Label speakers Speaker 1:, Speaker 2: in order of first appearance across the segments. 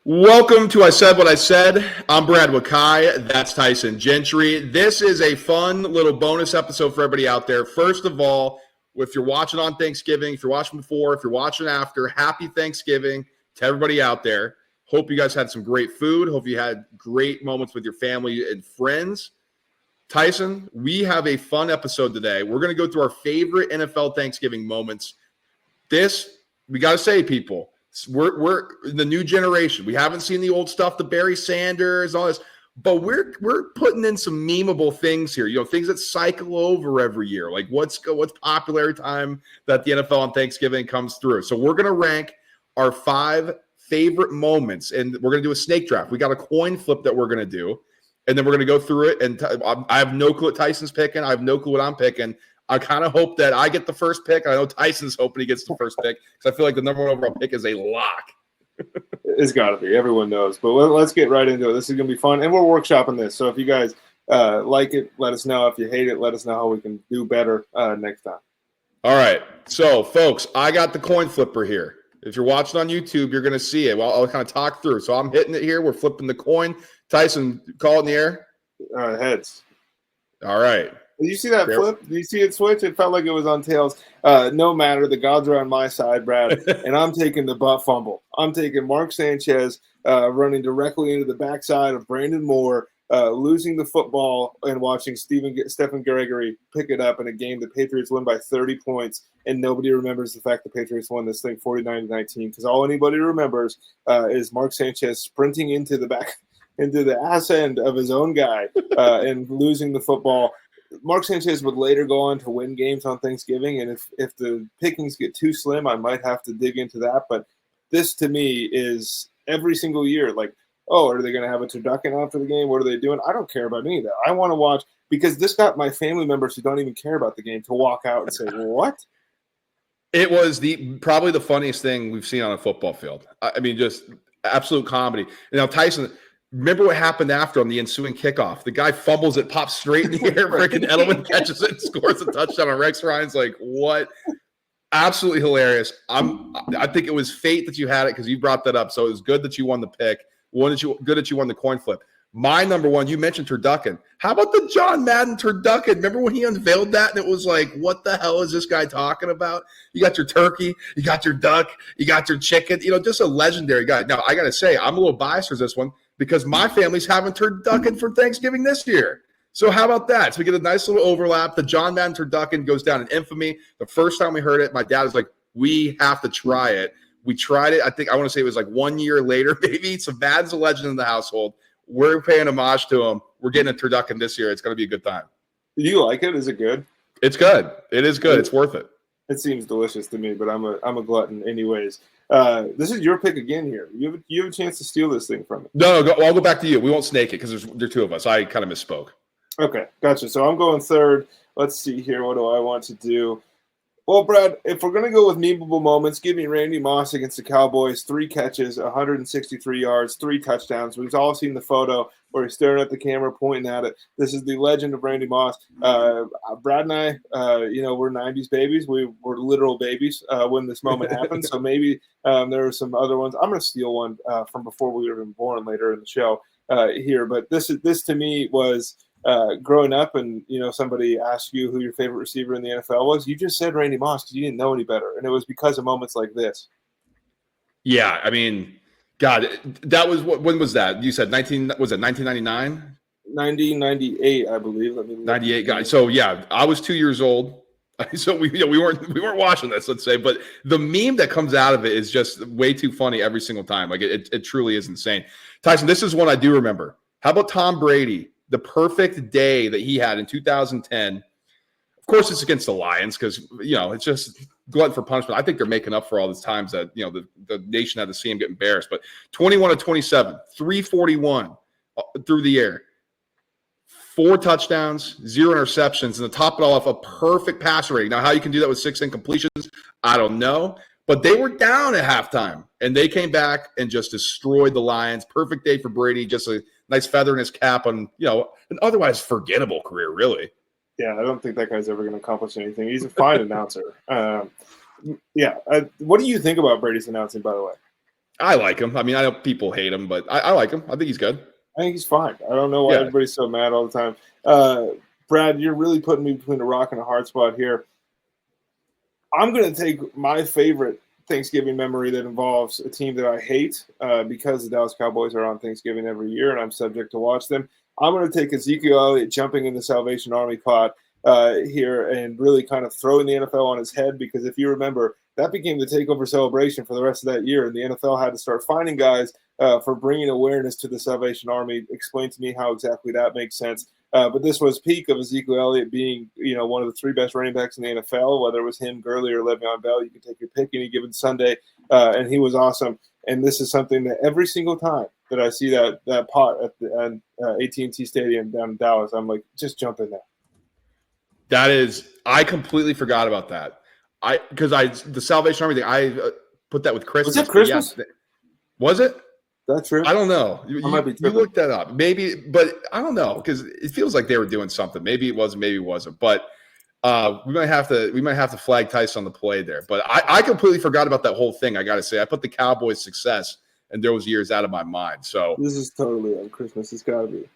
Speaker 1: Welcome to I Said What I Said. I'm Brad Wakai. That's Tyson Gentri. This is a fun little bonus episode for everybody out there. First of all, if you're watching on Thanksgiving, if you're watching before, if you're watching after, happy Thanksgiving to everybody out there. Hope you guys had some great food. Hope you had great moments with your family and friends. Tyson, we have a fun episode today. We're going to go through our favorite NFL Thanksgiving moments. We got to say, people, we're the new generation. We haven't seen the old stuff, the Barry Sanders, all this, but we're putting in some memeable things here. Things that cycle over every year. Like what's popular every time that the NFL on Thanksgiving comes through. So we're gonna rank our 5 favorite moments, and we're gonna do a snake draft. We got a coin flip that we're gonna do, and then we're gonna go through it. And I have no clue what Tyson's picking. I have no clue what I'm picking. I kind of hope that I get the first pick. I know Tyson's hoping he gets the first pick because I feel like the number 1 overall pick is a lock.
Speaker 2: It's got to be. Everyone knows. But let's get right into it. This is going to be fun. And we're workshopping this. So if you guys like it, let us know. If you hate it, let us know how we can do better next time.
Speaker 1: All right. So, folks, I got the coin flipper here. If you're watching on YouTube, you're going to see it. Well, I'll kind of talk through. So I'm hitting it here. We're flipping the coin. Tyson, call it in the air.
Speaker 2: Heads.
Speaker 1: All right.
Speaker 2: Did you see that flip? Did you see it switch? It felt like it was on tails. No matter. The gods are on my side, Brad. And I'm taking the butt fumble. I'm taking Mark Sanchez running directly into the backside of Brandon Moore, losing the football and watching Stephen Gregory pick it up in a game the Patriots win by 30 points. And nobody remembers the fact the Patriots won this thing 49-19 because all anybody remembers is Mark Sanchez sprinting into the ass end of his own guy and losing the football. Mark Sanchez would later go on to win games on Thanksgiving, and if the pickings get too slim, I might have to dig into that. But this, to me, is every single year. Like, oh, are they going to have a turducken after the game? What are they doing? I don't care about any of that. I want to watch because this got my family members who don't even care about the game to walk out and say, "What?"
Speaker 1: It was probably the funniest thing we've seen on a football field. I mean, just absolute comedy. Now, Tyson. Remember what happened after on the ensuing kickoff? The guy fumbles it, pops straight in the air. Freaking Edelman catches it and scores a touchdown on Rex Ryan's like, what? Absolutely hilarious. I think it was fate that you had it because you brought that up. So it was good that you won the pick. Good that you won the coin flip. My number 1, you mentioned turducken. How about the John Madden turducken? Remember when he unveiled that and it was like, what the hell is this guy talking about? You got your turkey, you got your duck, you got your chicken. Just a legendary guy. Now, I got to say, I'm a little biased for this one because my family's having turducken for Thanksgiving this year. So how about that? So we get a nice little overlap. The John Madden turducken goes down in infamy. The first time we heard it, my dad was like, we have to try it. We tried it. I want to say it was like 1 year later, maybe. So Madden's a legend in the household. We're paying homage to him. We're getting a turducken this year. It's going to be a good time.
Speaker 2: Do you like it? Is it good?
Speaker 1: It's good. It is good. It's worth it.
Speaker 2: It seems delicious to me, but I'm a glutton anyways. This is your pick again here. You have a chance to steal this thing from me.
Speaker 1: No, I'll go back to you. We won't snake it because there are 2 of us. I kind of misspoke.
Speaker 2: Okay, gotcha. So I'm going third. Let's see here. What do I want to do? Well, Brad, if we're going to go with memeable moments, give me Randy Moss against the Cowboys. 3 catches, 163 yards, 3 touchdowns. We've all seen the photo where he's staring at the camera, pointing at it. This is the legend of Randy Moss. Brad and I, we're 90s babies. We were literal babies when this moment happened. So maybe there are some other ones. I'm going to steal one from before we were even born later in the show here. But this to me was – growing up and, somebody asked you who your favorite receiver in the NFL was, you just said Randy Moss because you didn't know any better. And it was because of moments like this.
Speaker 1: Yeah, I mean, God, that was when was that? You said 1999?
Speaker 2: 1998, I believe.
Speaker 1: 98, guys. So, yeah, I was 2 years old. So we weren't watching this, let's say. But the meme that comes out of it is just way too funny every single time. Like, it truly is insane. Tyson, this is one I do remember. How about Tom Brady? The perfect day that he had in 2010. Of course, it's against the Lions because, it's just glutton for punishment. I think they're making up for all these times that, the nation had to see him get embarrassed. But 21-27, 341 through the air, 4 touchdowns, 0 interceptions, and to top it all off, a perfect passer rating. Now, how you can do that with 6 incompletions, I don't know. But they were down at halftime, and they came back and just destroyed the Lions. Perfect day for Brady, just a nice feather in his cap on, an otherwise forgettable career, really.
Speaker 2: Yeah, I don't think that guy's ever going to accomplish anything. He's a fine announcer. What do you think about Brady's announcing, by the way?
Speaker 1: I like him. I mean, I know people hate him, but I like him. I think he's good.
Speaker 2: I think he's fine. I don't know why
Speaker 1: Yeah.
Speaker 2: everybody's so mad all the time. Brad, you're really putting me between a rock and a hard spot here. I'm going to take my favorite Thanksgiving memory that involves a team that I hate because the Dallas Cowboys are on Thanksgiving every year and I'm subject to watch them. I'm going to take Ezekiel Elliott jumping in the Salvation Army caught here and really kind of throwing the NFL on his head, because if you remember, that became the takeover celebration for the rest of that year, and the NFL had to start finding guys for bringing awareness to the Salvation Army. Explain to me how exactly that makes sense. But this was peak of Ezekiel Elliott being, one of the three best running backs in the NFL, whether it was him, Gurley, or Le'Veon Bell. You can take your pick any given Sunday, and he was awesome. And this is something that every single time that I see that pot at the AT&T Stadium down in Dallas, I'm like, just jump in there.
Speaker 1: That is, I completely forgot about that. The Salvation Army thing, I put that with Christmas.
Speaker 2: Was it Christmas?
Speaker 1: Yeah. Was it?
Speaker 2: That's true.
Speaker 1: I don't know. You looked that up. Maybe, but I don't know, because it feels like they were doing something. Maybe it was, maybe it wasn't. But we might have to flag Tyson on the play there. But I completely forgot about that whole thing. I got to say, I put the Cowboys' success in those years out of my mind. So
Speaker 2: this is totally on Christmas. It's got to be.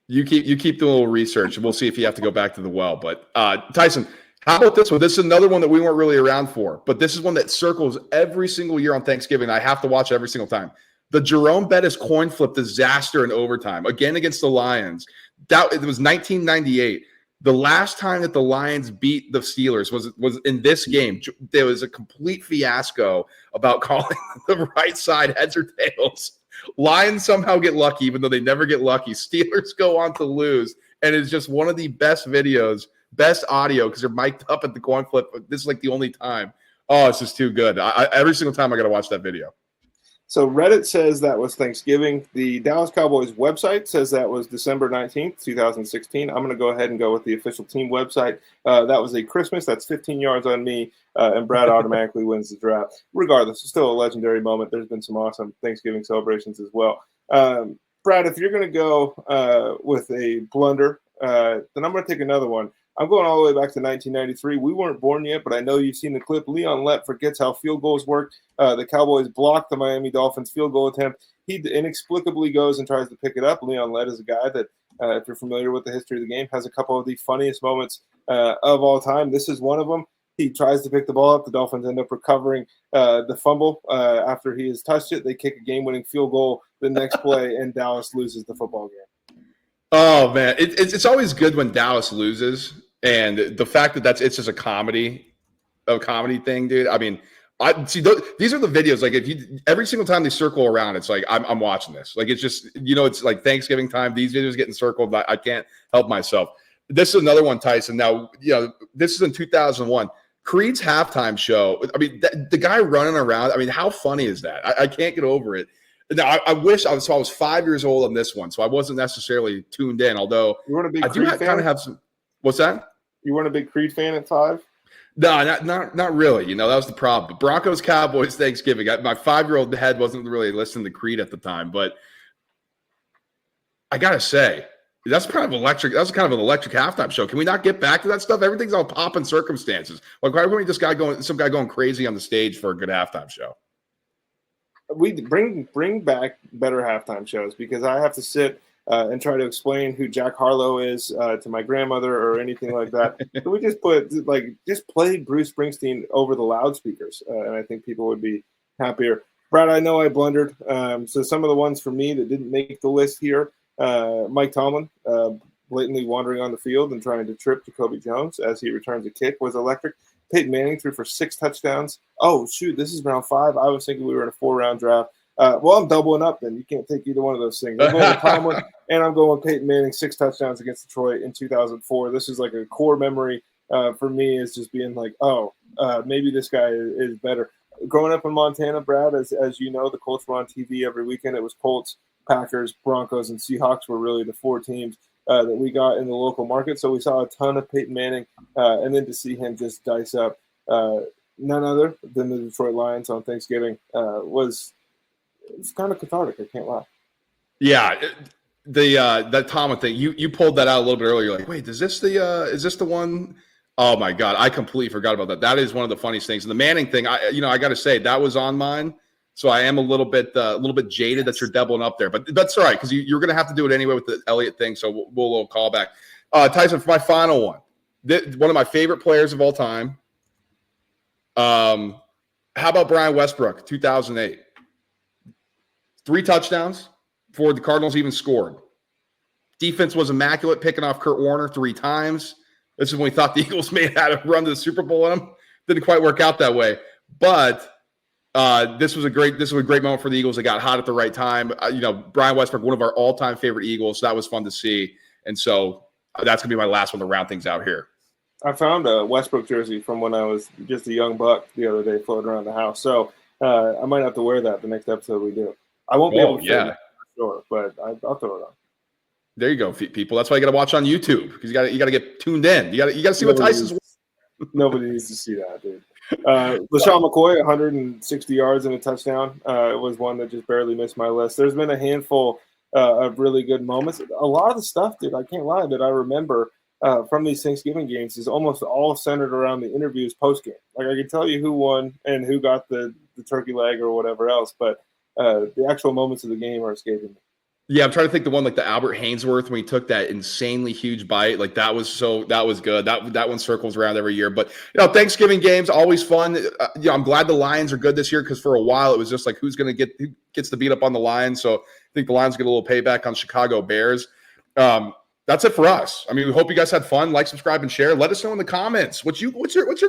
Speaker 1: You keep doing a little research, and we'll see if you have to go back to the well. But Tyson, how about this one? This is another one that we weren't really around for, but this is one that circles every single year on Thanksgiving. I have to watch it every single time. The Jerome Bettis coin flip disaster in overtime, again against the Lions. It was 1998. The last time that the Lions beat the Steelers was in this game. There was a complete fiasco about calling the right side heads or tails. Lions somehow get lucky, even though they never get lucky. Steelers go on to lose, and it's just one of the best videos, best audio, because they're mic'd up at the coin flip. This is like the only time. Oh, it's just too good. Every single time I got to watch that video.
Speaker 2: So Reddit says that was Thanksgiving. The Dallas Cowboys website says that was December 19th, 2016. I'm going to go ahead and go with the official team website. That was a Christmas. That's 15 yards on me, and Brad automatically wins the draft. Regardless, it's still a legendary moment. There's been some awesome Thanksgiving celebrations as well. Brad, if you're going to go with a blunder, then I'm going to take another one. I'm going all the way back to 1993. We weren't born yet, but I know you've seen the clip. Leon Lett forgets how field goals work. The Cowboys blocked the Miami Dolphins field goal attempt. He inexplicably goes and tries to pick it up. Leon Lett is a guy that, if you're familiar with the history of the game, has a couple of the funniest moments of all time. This is one of them. He tries to pick the ball up. The Dolphins end up recovering the fumble after he has touched it. They kick a game-winning field goal the next play, and Dallas loses the football game.
Speaker 1: Oh, man. It's always good when Dallas loses. And the fact that it's just a comedy thing, dude. I mean, these are the videos. Like, every single time they circle around, it's like I'm watching this. Like, it's just, it's like Thanksgiving time. These videos getting circled. I can't help myself. This is another one, Tyson. Now, this is in 2001. Creed's halftime show. I mean, the guy running around. I mean, how funny is that? I can't get over it. Now, I wish I was 5 years old on this one, so I wasn't necessarily tuned in. Although I do kind of have some. What's that?
Speaker 2: You weren't a big Creed fan at 5?
Speaker 1: No, not really. That was the problem. But Broncos Cowboys Thanksgiving. My 5-year-old head wasn't really listening to Creed at the time, but I gotta say that's kind of electric. That was kind of an electric halftime show. Can we not get back to that stuff? Everything's all pop and circumstances. Like, why weren't some guy going crazy on the stage for a good halftime show?
Speaker 2: We bring back better halftime shows, because I have to sit and try to explain who Jack Harlow is to my grandmother or anything like that. So we just play Bruce Springsteen over the loudspeakers, and I think people would be happier. Brad, I know I blundered. So some of the ones for me that didn't make the list here, Mike Tomlin blatantly wandering on the field and trying to trip Jacoby Jones as he returns a kick was electric. Peyton Manning threw for 6 touchdowns. Oh, shoot, this is round 5. I was thinking we were in a 4-round draft. Well, I'm doubling up then. You can't take either one of those things. I'm going with Tomlin, and I'm going with Peyton Manning, 6 touchdowns against Detroit in 2004. This is like a core memory for me, is just being like, maybe this guy is better. Growing up in Montana, Brad, as you know, the Colts were on TV every weekend. It was Colts, Packers, Broncos, and Seahawks were really the 4 teams that we got in the local market. So we saw a ton of Peyton Manning, and then to see him just dice up none other than the Detroit Lions on Thanksgiving it's kind of cathartic. I can't lie.
Speaker 1: Yeah, that Tomlin thing. You pulled that out a little bit earlier. You're like, wait, is this the one? Oh my God, I completely forgot about that. That is one of the funniest things. And the Manning thing, I got to say, that was on mine. So I am a little bit jaded that you're doubling up there, but that's all right because you're going to have to do it anyway with the Elliott thing. So we'll a little callback. Tyson, for my final one, one of my favorite players of all time. How about Brian Westbrook, 2008? 3 touchdowns before the Cardinals even scored. Defense was immaculate, picking off Kurt Warner 3 times. This is when we thought the Eagles may have had a run to the Super Bowl on them. Didn't quite work out that way, but. This was a great moment for the Eagles. They got hot at the right time. Brian Westbrook, one of our all-time favorite Eagles. So that was fun to see. And so that's going to be my last one to round things out here.
Speaker 2: I found a Westbrook jersey from when I was just a young buck the other day floating around the house. So I might have to wear that the next episode we do. I won't be able to fit it for sure, but I'll throw it on.
Speaker 1: There you go, people. That's why you got to watch on YouTube because you got to get tuned in. You got to see what Tyson's.
Speaker 2: Nobody needs to see that, dude. LaShawn McCoy, 160 yards and a touchdown. It was one that just barely missed my list. There's been a handful of really good moments. A lot of the stuff, dude, I can't lie, that I remember from these Thanksgiving games is almost all centered around the interviews post-game. Like I can tell you who won and who got the turkey leg or whatever else, but the actual moments of the game are escaping me.
Speaker 1: Yeah, I'm trying to think the one like the Albert Haynesworth when he took that insanely huge bite. Like that was good. That one circles around every year. But Thanksgiving games always fun. I'm glad the Lions are good this year because for a while it was just like who gets to beat up on the Lions. So I think the Lions get a little payback on Chicago Bears. That's it for us. I mean, we hope you guys had fun. Like, subscribe, and share. Let us know in the comments what's your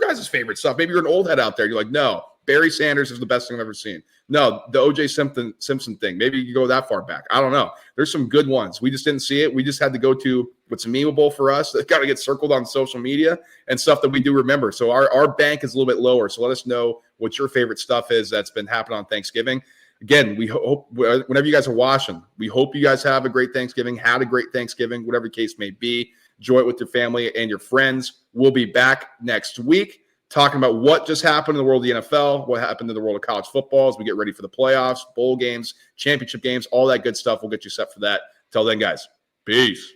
Speaker 1: guys' favorite stuff. Maybe you're an old head out there. You're like, no, Barry Sanders is the best thing I've ever seen. No, the O.J. Simpson thing. Maybe you go that far back. I don't know. There's some good ones. We just didn't see it. We just had to go to what's memeable for us. That got to get circled on social media and stuff that we do remember. So our bank is a little bit lower. So let us know what your favorite stuff is that's been happening on Thanksgiving. Again, we hope whenever you guys are watching, we hope you guys have a great Thanksgiving, had a great Thanksgiving, whatever the case may be. Enjoy it with your family and your friends. We'll be back next week talking about what just happened in the world of the NFL, what happened in the world of college football as we get ready for the playoffs, bowl games, championship games, all that good stuff. We'll get you set for that. Till then, guys, peace.